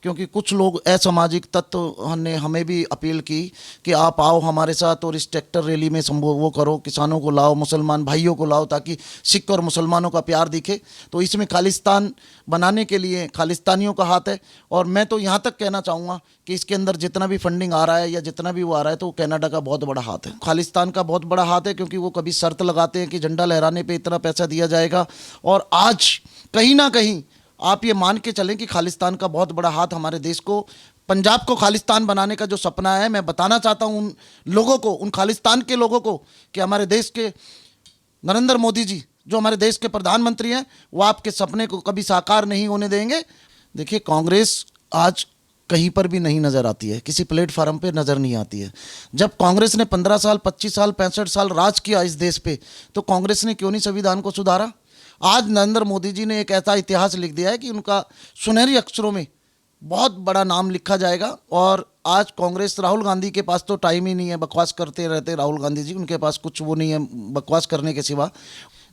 क्योंकि कुछ लोग असामाजिक तत्व ने हमें भी अपील की कि आप आओ हमारे साथ और इस ट्रैक्टर रैली में वो करो, किसानों को लाओ, मुसलमान भाइयों को लाओ, ताकि सिख और मुसलमानों का प्यार दिखे। तो इसमें खालिस्तान बनाने के लिए खालिस्तानियों का हाथ है। और मैं तो यहाँ तक कहना चाहूँगा कि इसके अंदर जितना भी फंडिंग आ रहा है या जितना भी वो आ रहा है, तो कनाडा का बहुत बड़ा हाथ है, खालिस्तान का बहुत बड़ा हाथ है, क्योंकि वो कभी शर्त लगाते हैं कि झंडा लहराने पे इतना पैसा दिया जाएगा। और आज कहीं ना कहीं आप ये मान के चलें कि खालिस्तान का बहुत बड़ा हाथ हमारे देश को, पंजाब को खालिस्तान बनाने का जो सपना है, मैं बताना चाहता हूँ उन लोगों को, उन खालिस्तान के लोगों को, कि हमारे देश के नरेंद्र मोदी जी जो हमारे देश के प्रधानमंत्री हैं, वो आपके सपने को कभी साकार नहीं होने देंगे। देखिए, कांग्रेस आज कहीं पर भी नहीं नज़र आती है, किसी प्लेटफार्म पे नज़र नहीं आती है। जब कांग्रेस ने 15 साल, 25 साल, 65 साल राज किया इस देश पे, तो कांग्रेस ने क्यों नहीं संविधान को सुधारा? आज नरेंद्र मोदी जी ने एक ऐसा इतिहास लिख दिया है कि उनका सुनहरी अक्षरों में बहुत बड़ा नाम लिखा जाएगा। और आज कांग्रेस, राहुल गांधी के पास तो टाइम ही नहीं है, बकवास करते रहते राहुल गांधी जी, उनके पास कुछ वो नहीं है बकवास करने के सिवा।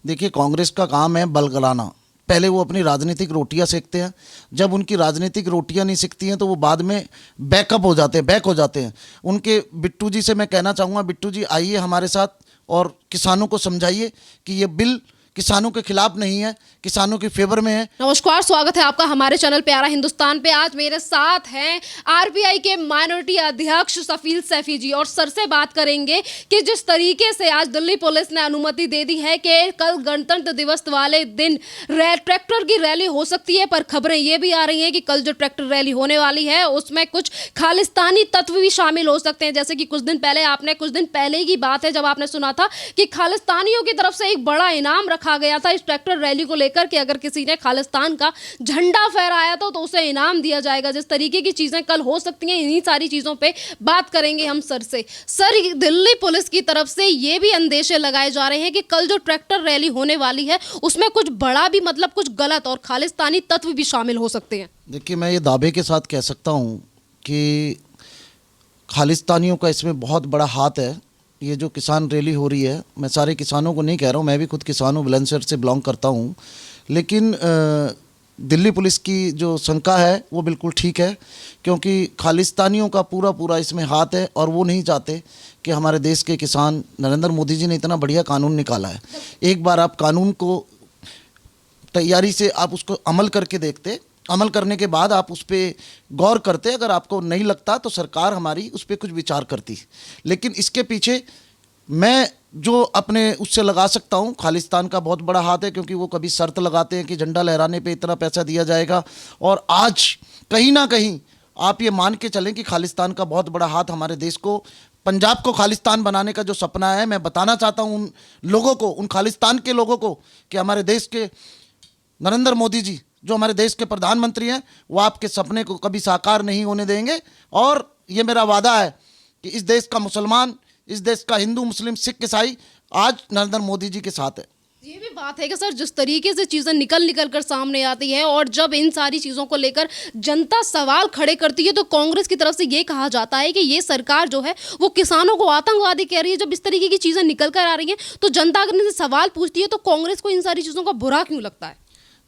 देखिए, कांग्रेस का काम है बलगलाना। पहले वो अपनी राजनीतिक रोटियां सेकते हैं, जब उनकी राजनीतिक रोटियां नहीं सिकती हैं तो वो बाद में बैकअप हो जाते हैं, बैक हो जाते हैं। उनके बिट्टू जी से मैं कहना चाहूँगा, बिट्टू जी आइए हमारे साथ और किसानों को समझाइए कि ये बिल किसानों के खिलाफ नहीं है, किसानों के फेवर में है। नमस्कार, स्वागत है आपका हमारे चैनल प्यारा हिंदुस्तान पे। आज मेरे साथ हैं आरपीआई के माइनॉरिटी अध्यक्ष सफील सैफी जी, और सर से बात करेंगे कि जिस तरीके से आज दिल्ली पुलिस ने अनुमति दे दी है कि कल गणतंत्र दिवस वाले दिन ट्रैक्टर की रैली हो सकती है, पर खबरें ये भी आ रही हैं कि कल जो ट्रैक्टर रैली होने वाली है उसमें कुछ खालिस्तानी तत्व भी शामिल हो सकते हैं। जैसे कि कुछ दिन पहले की बात है जब आपने सुना था कि खालिस्तानियों की तरफ से एक बड़ा इनाम रखा गया था इस ट्रैक्टर रैली को लेकर कि अगर किसी ने खालिस्तान का झंडा फहराया तो उसे इनाम दिया जाएगा। जिस तरीके की चीजें कल हो सकती हैं, इन्हीं सारी चीजों पे बात करेंगे हम सर से। सर, दिल्ली पुलिस की तरफ से ये भी अंदेशे लगाए जा रहे हैं कि कल जो ट्रैक्टर रैली होने वाली है उसमें कुछ बड़ा भी, मतलब कुछ गलत और खालिस्तानी तत्व भी शामिल हो सकते हैं। देखिए, मैं ये दावे के साथ कह सकता हूँ कि खालिस्तानियों का इसमें बहुत बड़ा हाथ है। ये जो किसान रैली हो रही है, मैं सारे किसानों को नहीं कह रहा हूँ, मैं भी खुद किसान हूँ, बुलंदशहर से बिलोंग करता हूँ, लेकिन दिल्ली पुलिस की जो शंका है वो बिल्कुल ठीक है, क्योंकि खालिस्तानियों का पूरा इसमें हाथ है। और वो नहीं चाहते कि हमारे देश के किसान, नरेंद्र मोदी जी ने इतना बढ़िया कानून निकाला है, एक बार आप कानून को तैयारी से आप उसको अमल करके देखते, अमल करने के बाद आप उस पर गौर करते, अगर आपको नहीं लगता तो सरकार हमारी उस पर कुछ विचार करती। लेकिन इसके पीछे मैं जो अपने उससे लगा सकता हूँ, खालिस्तान का बहुत बड़ा हाथ है, क्योंकि वो कभी शर्त लगाते हैं कि झंडा लहराने पे इतना पैसा दिया जाएगा। और आज कहीं ना कहीं आप ये मान के चलें कि खालिस्तान का बहुत बड़ा हाथ हमारे देश को, पंजाब को खालिस्तान बनाने का जो सपना है, मैं बताना चाहता हूँ उन लोगों को, उन खालिस्तान के लोगों को, कि हमारे देश के नरेंद्र मोदी जी जो हमारे देश के प्रधानमंत्री हैं, वो आपके सपने को कभी साकार नहीं होने देंगे। और ये मेरा वादा है कि इस देश का मुसलमान, इस देश का हिंदू, मुस्लिम, सिख, ईसाई आज नरेंद्र मोदी जी के साथ है। ये भी बात है कि सर, जिस तरीके से चीजें निकल कर सामने आती है और जब इन सारी चीजों को लेकर जनता सवाल खड़े करती है, तो कांग्रेस की तरफ से ये कहा जाता है कि ये सरकार जो है वो किसानों को आतंकवादी कह रही है। जब इस तरीके की चीजें निकल कर आ रही हैं तो जनता अगर इनसे सवाल पूछती है तो कांग्रेस को इन सारी चीजों का बुरा क्यों लगता है?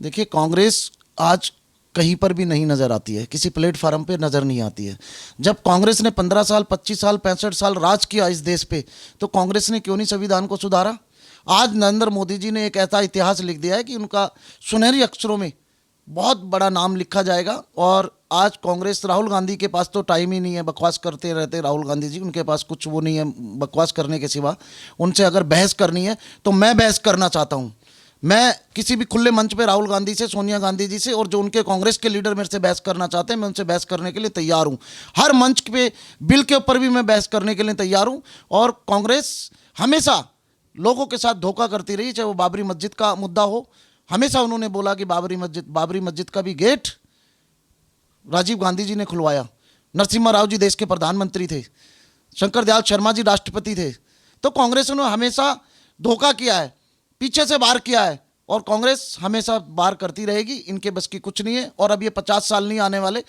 देखिए, कांग्रेस आज कहीं पर भी नहीं नज़र आती है, किसी प्लेटफार्म पे नज़र नहीं आती है। जब कांग्रेस ने 15 साल, 25 साल, 65 साल राज किया इस देश पे, तो कांग्रेस ने क्यों नहीं संविधान को सुधारा? आज नरेंद्र मोदी जी ने एक ऐसा इतिहास लिख दिया है कि उनका सुनहरी अक्षरों में बहुत बड़ा नाम लिखा जाएगा। और आज कांग्रेस, राहुल गांधी के पास तो टाइम ही नहीं है, बकवास करते रहते राहुल गांधी जी, उनके पास कुछ वो नहीं है बकवास करने के सिवा। उनसे अगर बहस करनी है तो मैं बहस करना चाहता हूँ। मैं किसी भी खुले मंच पे राहुल गांधी से, सोनिया गांधी जी से, और जो उनके कांग्रेस के लीडर मेरे से बहस करना चाहते हैं, मैं उनसे बहस करने के लिए तैयार हूं। हर मंच पे बिल के ऊपर भी मैं बहस करने के लिए तैयार हूं। और कांग्रेस हमेशा लोगों के साथ धोखा करती रही, चाहे वो बाबरी मस्जिद का मुद्दा हो। हमेशा उन्होंने बोला कि बाबरी मस्जिद का भी गेट राजीव गांधी जी ने खुलवाया। नरसिम्हा राव जी देश के प्रधानमंत्री थे, शंकर दयाल शर्मा जी राष्ट्रपति थे। तो कांग्रेस ने हमेशा धोखा किया है, पीछे से वार किया है, और कांग्रेस हमेशा वार करती रहेगी। इनके बस की कुछ नहीं है। और अब ये 50 साल नहीं आने वाले।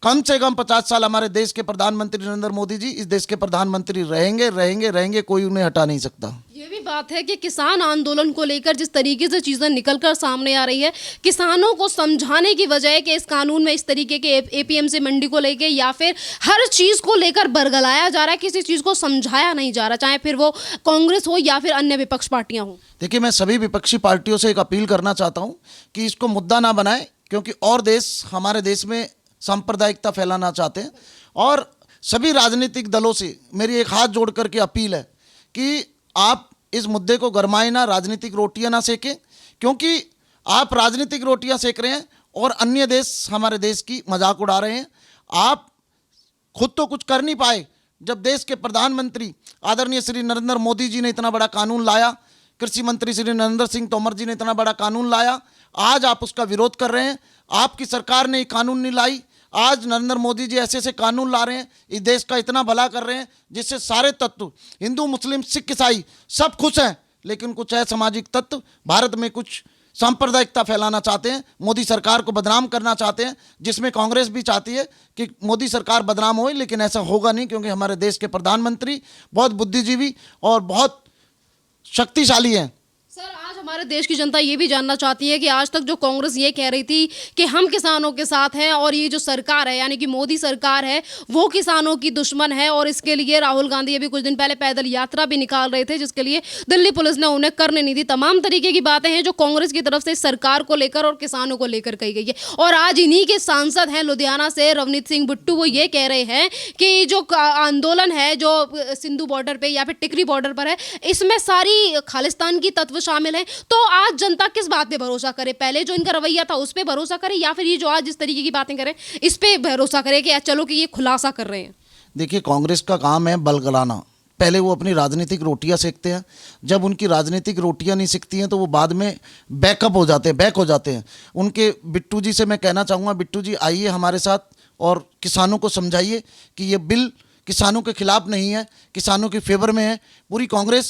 कम से कम 50 साल हमारे देश के प्रधानमंत्री नरेंद्र मोदी जी इस देश के प्रधानमंत्री रहेंगे रहेंगे रहेंगे, कोई उन्हें हटा नहीं सकता। ये भी बात है कि किसान आंदोलन को लेकर जिस तरीके से चीजें निकलकर सामने आ रही है, किसानों को समझाने की बजाय कि इस कानून में इस तरीके के एपीएमसी मंडी को लेकर या फिर हर चीज को लेकर बरगलाया जा रहा है, किसी चीज को समझाया नहीं जा रहा, चाहे फिर वो कांग्रेस हो या फिर अन्य विपक्ष पार्टियां हो। देखिए, मैं सभी विपक्षी पार्टियों से एक अपील करना चाहता हूं कि इसको मुद्दा ना बनाएं, क्योंकि और देश हमारे देश में सांप्रदायिकता फैलाना चाहते हैं। और सभी राजनीतिक दलों से मेरी एक हाथ जोड़ करके अपील है कि आप इस मुद्दे को गरमाए ना, राजनीतिक रोटियां ना सेकें, क्योंकि आप राजनीतिक रोटियां सेक रहे हैं और अन्य देश हमारे देश की मजाक उड़ा रहे हैं। आप खुद तो कुछ कर नहीं पाए, जब देश के प्रधानमंत्री आदरणीय श्री नरेंद्र मोदी जी ने इतना बड़ा कानून लाया, कृषि मंत्री श्री नरेंद्र सिंह तोमर जी ने इतना बड़ा कानून लाया, आज आप उसका विरोध कर रहे हैं। आपकी सरकार ने ये कानून नहीं लाई, आज नरेंद्र मोदी जी ऐसे ऐसे कानून ला रहे हैं, इस देश का इतना भला कर रहे हैं जिससे सारे तत्व हिंदू मुस्लिम सिख ईसाई सब खुश हैं। लेकिन कुछ असामाजिक तत्व भारत में कुछ सांप्रदायिकता फैलाना चाहते हैं, मोदी सरकार को बदनाम करना चाहते हैं, जिसमें कांग्रेस भी चाहती है कि मोदी सरकार बदनाम हो, लेकिन ऐसा होगा नहीं, क्योंकि हमारे देश के प्रधानमंत्री बहुत बुद्धिजीवी और बहुत शक्तिशाली हैं। सर, आज हमारे देश की जनता ये भी जानना चाहती है कि आज तक जो कांग्रेस ये कह रही थी कि हम किसानों के साथ हैं और ये जो सरकार है यानी कि मोदी सरकार है वो किसानों की दुश्मन है, और इसके लिए राहुल गांधी अभी कुछ दिन पहले पैदल यात्रा भी निकाल रहे थे, जिसके लिए दिल्ली पुलिस ने उन्हें करने नहीं दी। तमाम तरीके की बातें हैं जो कांग्रेस की तरफ से सरकार को लेकर और किसानों को लेकर कही गई है। और आज इन्हीं के सांसद हैं लुधियाना से रवनीत सिंह बिट्टू, वो ये कह रहे हैं कि जो आंदोलन है जो सिंधु बॉर्डर पर या फिर टिकरी बॉर्डर पर है, इसमें सारी खालिस्तान की तत्व शामिल हैं। तो आज जनता किस बात पे भरोसा करे? पहले जो इनका रवैया था उस पे भरोसा करे या फिर ये जो आज जिस तरीके की बातें करें इस पे भरोसा करे कि चलो कि ये खुलासा कर रहे हैं? देखिए, कांग्रेस का काम है बलगलाना। पहले वो अपनी राजनीतिक रोटियां सेकते हैं, जब उनकी राजनीतिक रोटियां नहीं सिकती हैं तो वो बाद में बैक हो जाते हैं। उनके बिट्टू जी से मैं कहना चाहूँगा, बिट्टू जी आइए हमारे साथ और किसानों को समझाइए कि ये बिल किसानों के खिलाफ नहीं है, किसानों के फेवर में है। पूरी कांग्रेस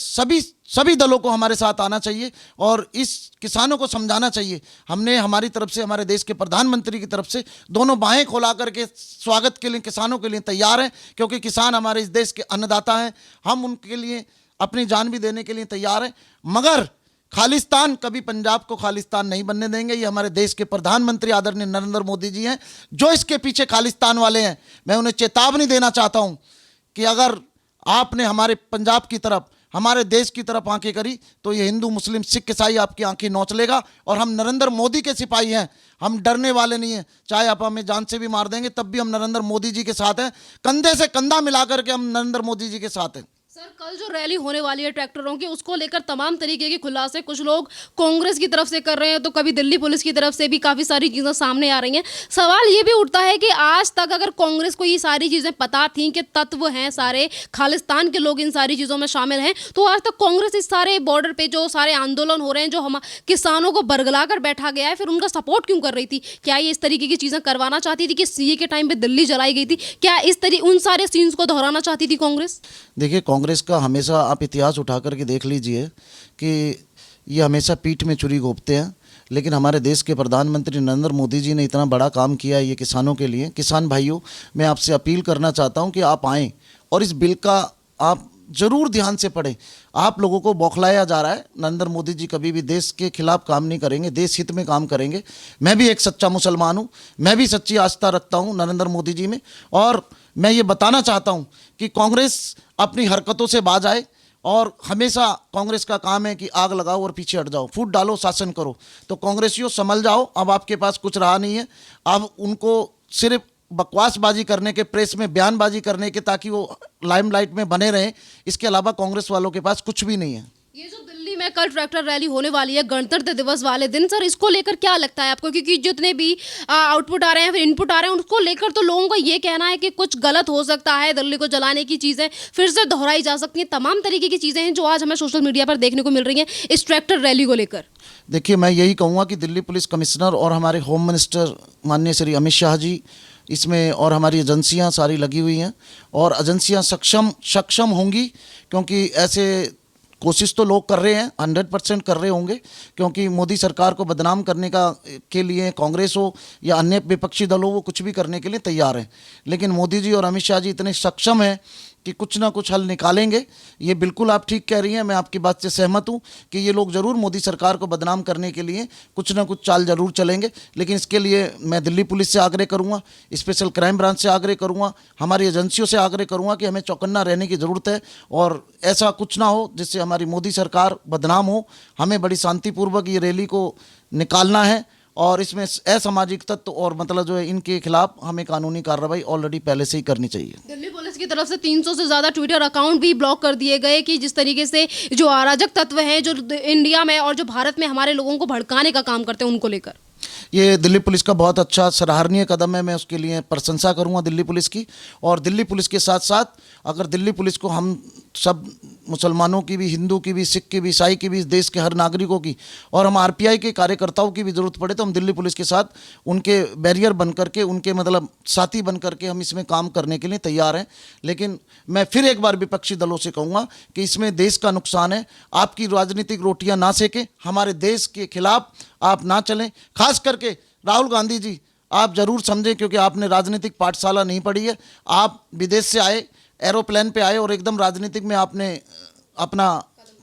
सभी दलों को हमारे साथ आना चाहिए और इस किसानों को समझाना चाहिए। हमने हमारी तरफ से, हमारे देश के प्रधानमंत्री की तरफ से दोनों बाहें खोला करके स्वागत के लिए किसानों के लिए तैयार हैं, क्योंकि किसान हमारे इस देश के अन्नदाता हैं। हम उनके लिए अपनी जान भी देने के लिए तैयार हैं, मगर खालिस्तान कभी पंजाब को खालिस्तान नहीं बनने देंगे। ये हमारे देश के प्रधानमंत्री आदरणीय नरेंद्र मोदी जी हैं जो इसके पीछे खालिस्तान वाले हैं। मैं उन्हें चेतावनी देना चाहता हूं कि अगर आपने हमारे पंजाब की तरफ, हमारे देश की तरफ आंखें करी तो ये हिंदू मुस्लिम सिख ईसाई आपकी आंखें नोच लेगा। और हम नरेंद्र मोदी के सिपाही हैं, हम डरने वाले नहीं हैं। चाहे आप हमें जान से भी मार देंगे तब भी हम नरेंद्र मोदी जी के साथ हैं, कंधे से कंधा मिला करके हम नरेंद्र मोदी जी के साथ हैं। सर, कल जो रैली होने वाली है ट्रैक्टरों की, उसको लेकर तमाम तरीके के खुलासे कुछ लोग कांग्रेस की तरफ से कर रहे हैं, तो कभी दिल्ली पुलिस की तरफ से भी काफ़ी सारी चीज़ें सामने आ रही हैं। सवाल ये भी उठता है कि आज तक अगर कांग्रेस को ये सारी चीज़ें पता थीं कि तत्व हैं सारे खालिस्तान के लोग इन सारी चीज़ों में शामिल हैं, तो आज तक कांग्रेस इस सारे बॉर्डर पर जो सारे आंदोलन हो रहे हैं, जो हम किसानों को बरगला कर बैठा गया है, फिर उनका सपोर्ट क्यों कर रही थी? क्या ये इस तरीके की चीज़ें करवाना चाहती थी कि सीए के टाइम पर दिल्ली जलाई गई थी? क्या इस उन सारे सीन्स को दोहराना चाहती थी कांग्रेस? देखिए, कांग्रेस का हमेशा आप इतिहास उठा करके देख लीजिए कि ये हमेशा पीठ में छुरी घोंपते हैं, लेकिन हमारे देश के प्रधानमंत्री नरेंद्र मोदी जी ने इतना बड़ा काम किया है ये किसानों के लिए। किसान भाइयों, मैं आपसे अपील करना चाहता हूं कि आप आएँ और इस बिल का आप ज़रूर ध्यान से पढ़ें। आप लोगों को बौखलाया जा रहा है, नरेंद्र मोदी जी कभी भी देश के खिलाफ काम नहीं करेंगे, देश हित में काम करेंगे। मैं भी एक सच्चा मुसलमान हूँ, मैं भी सच्ची आस्था रखता हूँ नरेंद्र मोदी जी में, और मैं ये बताना चाहता हूँ कि कांग्रेस अपनी हरकतों से बाज आए। और हमेशा कांग्रेस का काम है कि आग लगाओ और पीछे हट जाओ, फूट डालो, शासन करो। तो कांग्रेसियों संभल जाओ, अब आपके पास कुछ रहा नहीं है। अब उनको सिर्फ बकवासबाजी करने के, प्रेस में बयानबाजी करने के, ताकि वो लाइमलाइट में बने रहें, इसके अलावा कांग्रेस वालों के पास कुछ भी नहीं है। ये जो दिल्ली में कल ट्रैक्टर रैली होने वाली है गणतंत्र दिवस वाले दिन, सर इसको लेकर क्या लगता है आपको? क्योंकि जितने भी आउटपुट आ रहे हैं, फिर इनपुट आ रहे हैं, उसको लेकर तो लोगों का ये कहना है कि कुछ गलत हो सकता है, दिल्ली को जलाने की चीज़ें फिर से दोहराई जा सकती हैं। तमाम तरीके की चीज़ें हैं जो आज हमें सोशल मीडिया पर देखने को मिल रही हैं इस ट्रैक्टर रैली को लेकर। देखिए, मैं यही कहूँगा कि दिल्ली पुलिस कमिश्नर और हमारे होम मिनिस्टर माननीय श्री अमित शाह जी इसमें, और हमारी एजेंसियां सारी लगी हुई हैं, और एजेंसियां सक्षम होंगी, क्योंकि ऐसे कोशिश तो लोग कर रहे हैं, 100% कर रहे होंगे, क्योंकि मोदी सरकार को बदनाम करने का के लिए कांग्रेस हो या अन्य विपक्षी दल हो, वो कुछ भी करने के लिए तैयार हैं। लेकिन मोदी जी और अमित शाह जी इतने सक्षम हैं कि कुछ ना कुछ हल निकालेंगे। ये बिल्कुल आप ठीक कह रही हैं, मैं आपकी बात से सहमत हूँ कि ये लोग ज़रूर मोदी सरकार को बदनाम करने के लिए कुछ ना कुछ चाल ज़रूर चलेंगे। लेकिन इसके लिए मैं दिल्ली पुलिस से आग्रह करूँगा, स्पेशल क्राइम ब्रांच से आग्रह करूँगा, हमारी एजेंसियों से आग्रह करूँगा कि हमें चौकन्ना रहने की ज़रूरत है और ऐसा कुछ ना हो जिससे हमारी मोदी सरकार बदनाम हो। हमें बड़ी शांतिपूर्वक ये रैली को निकालना है और इसमें असामाजिक तत्व और मतलब जो है इनके खिलाफ हमें कानूनी कार्रवाई ऑलरेडी पहले से ही करनी चाहिए। दिल्ली पुलिस की तरफ से 300 से ज़्यादा ट्विटर अकाउंट भी ब्लॉक कर दिए गए कि जिस तरीके से जो अराजक तत्व हैं जो इंडिया में और जो भारत में हमारे लोगों को भड़काने का काम करते हैं उनको लेकर। ये दिल्ली पुलिस का बहुत अच्छा सराहनीय कदम है, मैं उसके लिए प्रशंसा करूंगा दिल्ली पुलिस की। और दिल्ली पुलिस के साथ साथ अगर दिल्ली पुलिस को हम सब मुसलमानों की भी, हिंदू की भी, सिख की भी, ईसाई की भी, देश के हर नागरिकों की और हम आरपीआई के कार्यकर्ताओं की भी ज़रूरत पड़े तो हम दिल्ली पुलिस के साथ उनके बैरियर बन करके, उनके मतलब साथी बन करके हम इसमें काम करने के लिए तैयार हैं। लेकिन मैं फिर एक बार विपक्षी दलों से कहूँगा कि इसमें देश का नुकसान है। आपकी राजनीतिक रोटियाँ ना सेकें, हमारे देश के खिलाफ आप ना चलें। खास करके राहुल गांधी जी, आप जरूर समझें, क्योंकि आपने राजनीतिक पाठशाला नहीं पढ़ी है। आप विदेश से आए, एरोप्लेन पे आए और एकदम राजनीतिक में आपने अपना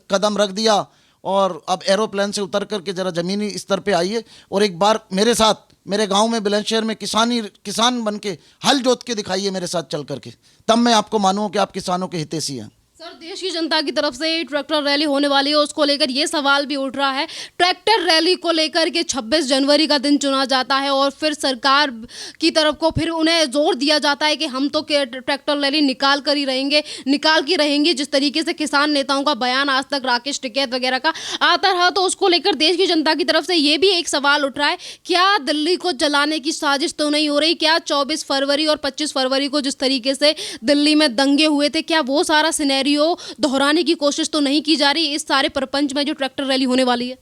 कदम रख दिया और अब एरोप्लेन से उतर करके जरा ज़मीनी स्तर पे आइए और एक बार मेरे साथ मेरे गांव में बुलंदशहर में किसान बन के हल जोत के दिखाइए मेरे साथ चल करके, तब मैं आपको मानूँ कि आप किसानों के हितैषी हैं। सर, देश की जनता की तरफ से ट्रैक्टर रैली होने वाली है, उसको लेकर ये सवाल भी उठ रहा है, ट्रैक्टर रैली को लेकर के 26 जनवरी का दिन चुना जाता है और फिर सरकार की तरफ को फिर उन्हें जोर दिया जाता है कि हम तो ट्रैक्टर रैली निकाल की रहेंगी। जिस तरीके से किसान नेताओं का बयान आज तक राकेश टिकैत वगैरह का आता रहा, तो उसको लेकर देश की जनता की तरफ से ये भी एक सवाल उठ रहा है, क्या दिल्ली को जलाने की साजिश तो नहीं हो रही? क्या 24 फरवरी और 25 फरवरी को जिस तरीके से दिल्ली में दंगे हुए थे, क्या वो सारा सिनेरियो दोहराने की कोशिश तो नहीं की जा रही इस सारे प्रपंच में जो ट्रैक्टर रैली होने वाली है?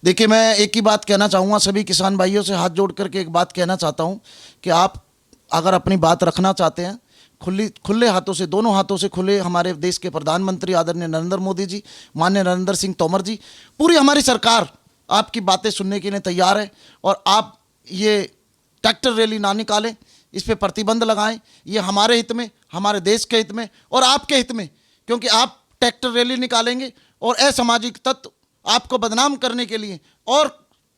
देखिए, मैं एक ही बात कहना चाहूँगा, सभी किसान भाइयों से हाथ जोड़ करके एक बात कहना चाहता हूँ कि आप अगर अपनी बात रखना चाहते हैं खुले हाथों से, दोनों हाथों से खुले, हमारे देश के प्रधानमंत्री आदरणीय नरेंद्र मोदी जी, माननीय नरेंद्र सिंह तोमर जी, पूरी हमारी सरकार आपकी बातें सुनने के लिए तैयार है और आप ये ट्रैक्टर रैली ना निकालें, इस पर प्रतिबंध लगाएं। ये हमारे हित में, हमारे देश के हित में और आपके हित में, क्योंकि आप ट्रैक्टर रैली निकालेंगे और असामाजिक तत्व आपको बदनाम करने के लिए और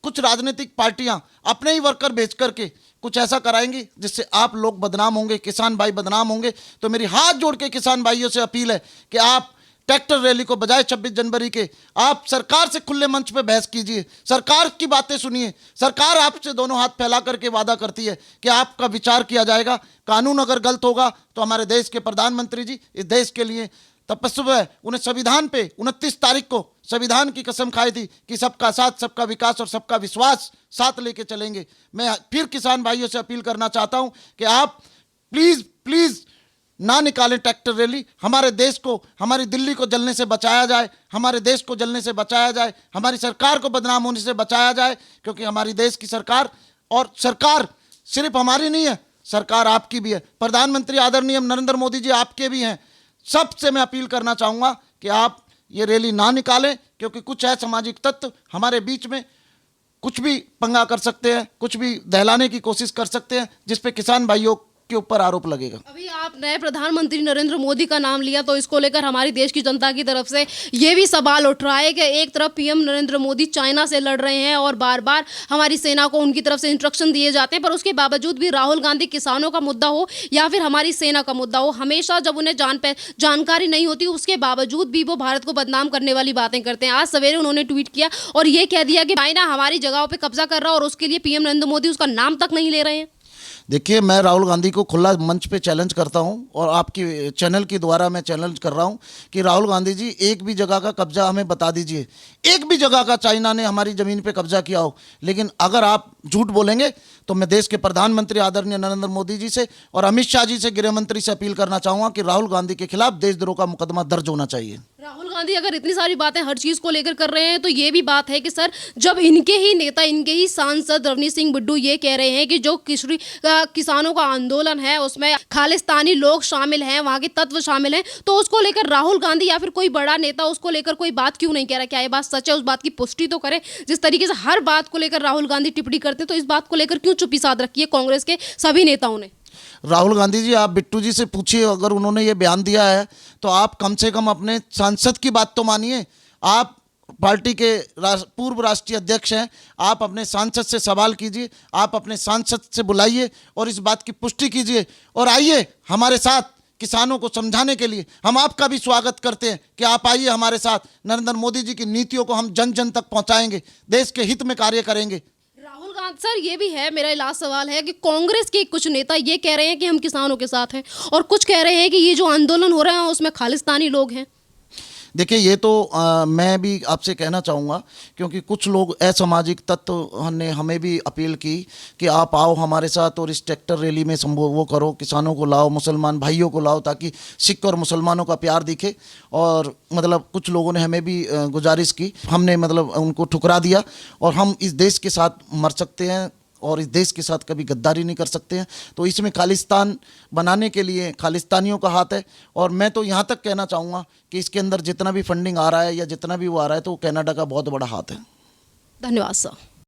कुछ राजनीतिक पार्टियां अपने ही वर्कर भेज करके कुछ ऐसा कराएंगी जिससे आप लोग बदनाम होंगे, किसान भाई बदनाम होंगे। तो मेरी हाथ जोड़ के किसान भाइयों से अपील है कि आप ट्रैक्टर रैली को बजाय 26 जनवरी के आप सरकार से खुले मंच पे बहस कीजिए, सरकार की बातें सुनिए। सरकार आपसे दोनों हाथ फैला करके वादा करती है कि आपका विचार किया जाएगा, कानून अगर गलत होगा तो हमारे देश के प्रधानमंत्री जी इस देश के लिए तपस्वी है, उन्हें संविधान पे 29 तारीख को संविधान की कसम खाई थी कि सबका साथ, सबका विकास और सबका विश्वास साथ लेके चलेंगे। मैं फिर किसान भाइयों से अपील करना चाहता हूं कि आप प्लीज ना निकालें ट्रैक्टर रैली। हमारे देश को, हमारी दिल्ली को जलने से बचाया जाए, हमारे देश को जलने से बचाया जाए, हमारी सरकार को बदनाम होने से बचाया जाए, क्योंकि हमारी देश की सरकार, और सरकार सिर्फ हमारी नहीं है, सरकार आपकी भी है। प्रधानमंत्री आदरणीय नरेंद्र मोदी जी आपके भी हैं। सबसे मैं अपील करना चाहूँगा कि आप ये रैली ना निकालें, क्योंकि कुछ असामाजिक तत्व हमारे बीच में कुछ भी पंगा कर सकते हैं, कुछ भी दहलाने की कोशिश कर सकते हैं, जिस पे किसान भाइयों के ऊपर आरोप लगेगा। अभी आप नए प्रधानमंत्री नरेंद्र मोदी का नाम लिया, तो इसको लेकर हमारी देश की जनता की तरफ से ये भी सवाल उठ रहा है कि एक तरफ पीएम नरेंद्र मोदी चाइना से लड़ रहे हैं और बार बार हमारी सेना को उनकी तरफ से इंस्ट्रक्शन दिए जाते हैं, पर उसके बावजूद भी राहुल गांधी किसानों का मुद्दा हो या फिर हमारी सेना का मुद्दा हो, हमेशा जब उन्हें जानकारी नहीं होती उसके बावजूद भी वो भारत को बदनाम करने वाली बातें करते हैं। आज सवेरे उन्होंने ट्वीट किया और ये कह दिया कि चाइना हमारी जगहों पर कब्जा कर रहा है और उसके लिए पीएम नरेंद्र मोदी उसका नाम तक नहीं ले रहे हैं। देखिए, मैं राहुल गांधी को खुला मंच पे चैलेंज करता हूं और आपकी चैनल के द्वारा मैं चैलेंज कर रहा हूं कि राहुल गांधी जी, एक भी जगह का कब्जा हमें बता दीजिए, एक भी जगह का चाइना ने हमारी ज़मीन पे कब्जा किया हो। लेकिन अगर आप झूठ बोलेंगे तो मैं देश के प्रधानमंत्री आदरणीय नरेंद्र मोदी जी से और अमित शाह जी से, गृह मंत्री से अपील करना चाहूँगा कि राहुल गांधी के खिलाफ देशद्रोह का मुकदमा दर्ज होना चाहिए। राहुल गांधी अगर इतनी सारी बातें हर चीज को लेकर कर रहे हैं तो ये भी बात है कि सर जब इनके ही नेता, इनके ही सांसद रवनीत सिंह बिट्टू ये कह रहे हैं कि जो किसानों का आंदोलन है उसमें खालिस्तानी लोग शामिल हैं, वहां के तत्व शामिल हैं, तो उसको लेकर राहुल गांधी या फिर कोई बड़ा नेता उसको लेकर कोई बात क्यों नहीं कह रहा? क्या ये बात सच है? उस बात की पुष्टि तो करें। जिस तरीके से हर बात को लेकर राहुल गांधी टिप्पणी करते हैं तो इस बात को लेकर क्यों चुप्पी साध रखी है कांग्रेस के सभी नेताओं ने? राहुल गांधी जी, आप बिट्टू जी से पूछिए, अगर उन्होंने ये बयान दिया है तो आप कम से कम अपने सांसद की बात तो मानिए। आप पार्टी के पूर्व राष्ट्रीय अध्यक्ष हैं, आप अपने सांसद से सवाल कीजिए, आप अपने सांसद से बुलाइए और इस बात की पुष्टि कीजिए और आइए हमारे साथ किसानों को समझाने के लिए। हम आपका भी स्वागत करते हैं कि आप आइए हमारे साथ। नरेंद्र मोदी जी की नीतियों को हम जन जन तक पहुंचाएंगे, देश के हित में कार्य करेंगे। राहुल गांधी सर, ये भी है, मेरा लास्ट सवाल है कि कांग्रेस के कुछ नेता ये कह रहे हैं कि हम किसानों के साथ हैं और कुछ कह रहे हैं कि ये जो आंदोलन हो रहा है उसमें खालिस्तानी लोग हैं। देखिए, ये तो मैं भी आपसे कहना चाहूँगा, क्योंकि कुछ लोग असामाजिक तत्व ने हमें भी अपील की कि आप आओ हमारे साथ और इस ट्रैक्टर रैली में वो करो, किसानों को लाओ, मुसलमान भाइयों को लाओ, ताकि सिख और मुसलमानों का प्यार दिखे। और मतलब कुछ लोगों ने हमें भी गुजारिश की, हमने मतलब उनको ठुकरा दिया। और हम इस देश के साथ मर सकते हैं और इस देश के साथ कभी गद्दारी नहीं कर सकते हैं। तो इसमें खालिस्तान बनाने के लिए खालिस्तानियों का हाथ है। और मैं तो यहाँ तक कहना चाहूँगा कि इसके अंदर जितना भी फंडिंग आ रहा है या जितना भी वो आ रहा है तो कनाडा का बहुत बड़ा हाथ है। धन्यवाद सर।